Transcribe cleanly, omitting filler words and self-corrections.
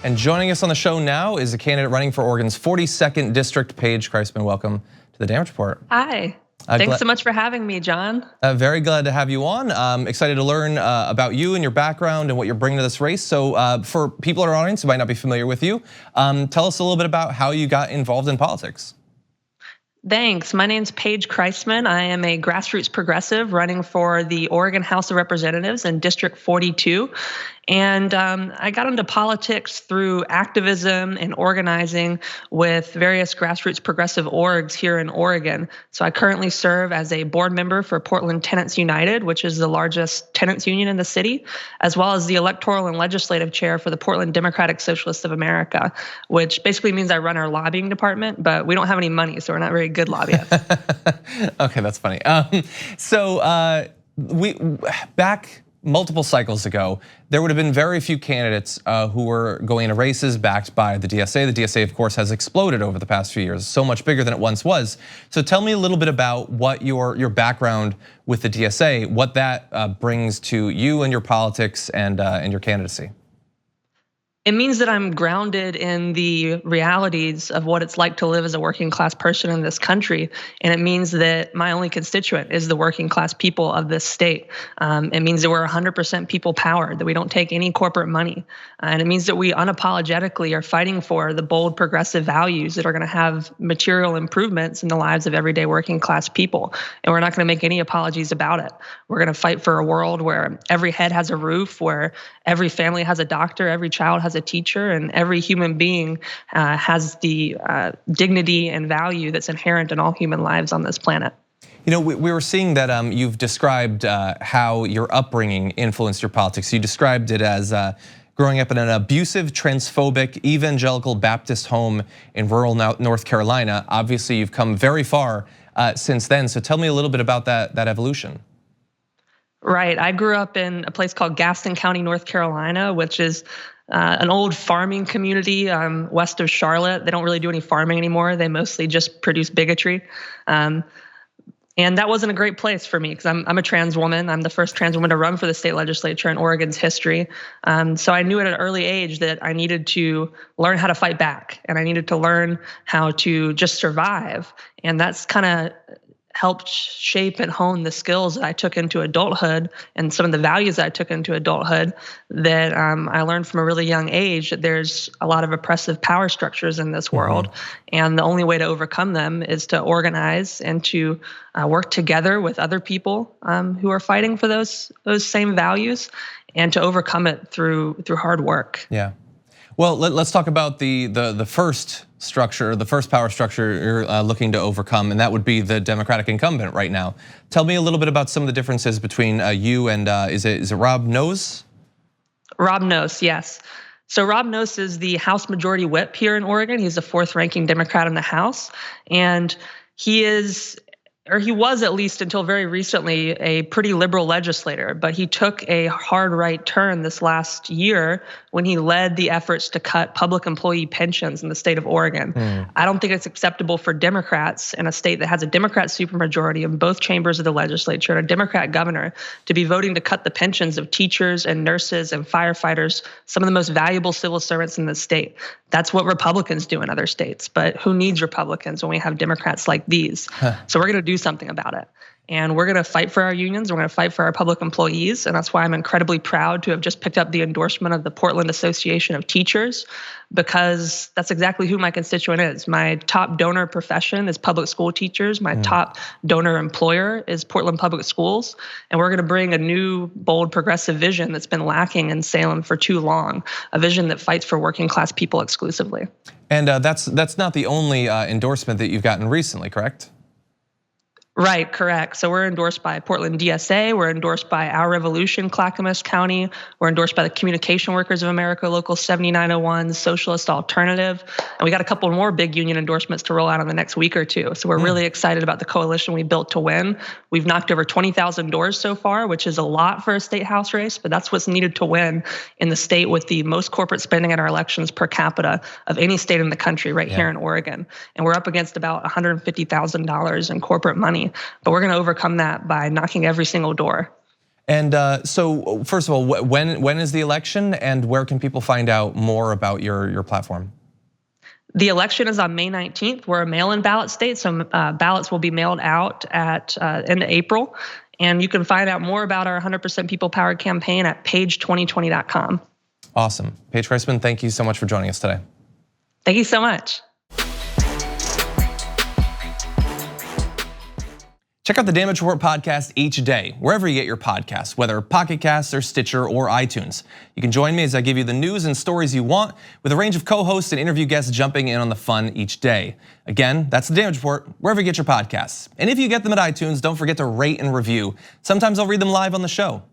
And joining us on the show now is a candidate running for Oregon's 42nd District, Paige Kreisman. Welcome to the Damage Report. Hi. Thanks so much for having me, John. Very glad to have you on. Excited to learn about you and your background and what you're bringing to this race. So for people in our audience who might not be familiar with you, tell us a little bit about how you got involved in politics. Thanks. My name's Paige Kreisman. I am a grassroots progressive running for the Oregon House of Representatives in District 42. And I got into politics through activism and organizing with various grassroots progressive orgs here in Oregon. So I currently serve as a board member for Portland Tenants United, which is the largest tenants union in the city, as well as the electoral and legislative chair for the Portland Democratic Socialists of America, which basically means I run our lobbying department, but we don't have any money, so we're not very good lobbyists. Okay, that's funny. We back multiple cycles ago, there would have been very few candidates who were going into races backed by the DSA. The DSA, of course, has exploded over the past few years, so much bigger than it once was. So tell me a little bit about what your background with the DSA, what that brings to you and your politics and your candidacy. It means that I'm grounded in the realities of what it's like to live as a working class person in this country. And it means that my only constituent is the working class people of this state. It means that we're 100% people powered, that we don't take any corporate money. And it means that we unapologetically are fighting for the bold progressive values that are gonna have material improvements in the lives of everyday working class people. And we're not gonna make any apologies about it. We're gonna fight for a world where every head has a roof, where every family has a doctor, every child has a teacher, and every human being has the dignity and value that's inherent in all human lives on this planet. You know, we were seeing that you've described how your upbringing influenced your politics. You described it as growing up in an abusive, transphobic, evangelical Baptist home in rural North Carolina. Obviously, you've come very far since then. So tell me a little bit about that evolution. Right, I grew up in a place called Gaston County, North Carolina, which is an old farming community west of Charlotte. They don't really do any farming anymore. They mostly just produce bigotry. And that wasn't a great place for me because I'm a trans woman. I'm the first trans woman to run for the state legislature in Oregon's history. So I knew at an early age that I needed to learn how to fight back, and I needed to learn how to just survive. And that's kind of helped shape and hone the skills that I took into adulthood and some of the values that I took into adulthood that I learned from a really young age that there's a lot of oppressive power structures in this world. And the only way to overcome them is to organize and to work together with other people who are fighting for those same values, and to overcome it through hard work. Yeah. Well, let's talk about the first structure, the first power structure you're looking to overcome, and that would be the Democratic incumbent right now. Tell me a little bit about some of the differences between you and is it Rob Noese? Rob Noese, yes. So Rob Noese is the House Majority Whip here in Oregon. He's the fourth ranking Democrat in the House, and he was at least until very recently a pretty liberal legislator, but he took a hard right turn this last year when he led the efforts to cut public employee pensions in the state of Oregon. I don't think it's acceptable for Democrats in a state that has a Democrat supermajority in both chambers of the legislature and a Democrat governor to be voting to cut the pensions of teachers and nurses and firefighters, some of the most valuable civil servants in the state. That's what Republicans do in other states, but who needs Republicans when we have Democrats like these? So we're gonna do something about it. And we're gonna fight for our unions, we're gonna fight for our public employees, and that's why I'm incredibly proud to have just picked up the endorsement of the Portland Association of Teachers, because that's exactly who my constituent is. My top donor profession is public school teachers. My top donor employer is Portland Public Schools. And we're gonna bring a new, bold, progressive vision that's been lacking in Salem for too long, a vision that fights for working class people exclusively. And that's not the only endorsement that you've gotten recently, correct? Right, correct. So we're endorsed by Portland DSA, we're endorsed by Our Revolution, Clackamas County, we're endorsed by the Communication Workers of America, Local 7901, Socialist Alternative, and we got a couple more big union endorsements to roll out in the next week or two. So we're really excited about the coalition we built to win. We've knocked over 20,000 doors so far, which is a lot for a state house race, but that's what's needed to win in the state with the most corporate spending in our elections per capita of any state in the country right here in Oregon. And we're up against about $150,000 in corporate money. But we're gonna overcome that by knocking every single door. And so first of all, when is the election and where can people find out more about your platform? The election is on May 19th. We're a mail-in ballot state, so ballots will be mailed out at end of April. And you can find out more about our 100% People Powered campaign at page2020.com. Awesome. Paige Kreisman, thank you so much for joining us today. Thank you so much. Check out the Damage Report podcast each day, wherever you get your podcasts, whether Pocket Casts or Stitcher or iTunes. You can join me as I give you the news and stories you want, with a range of co-hosts and interview guests jumping in on the fun each day. Again, that's the Damage Report, wherever you get your podcasts. And if you get them at iTunes, don't forget to rate and review. Sometimes I'll read them live on the show.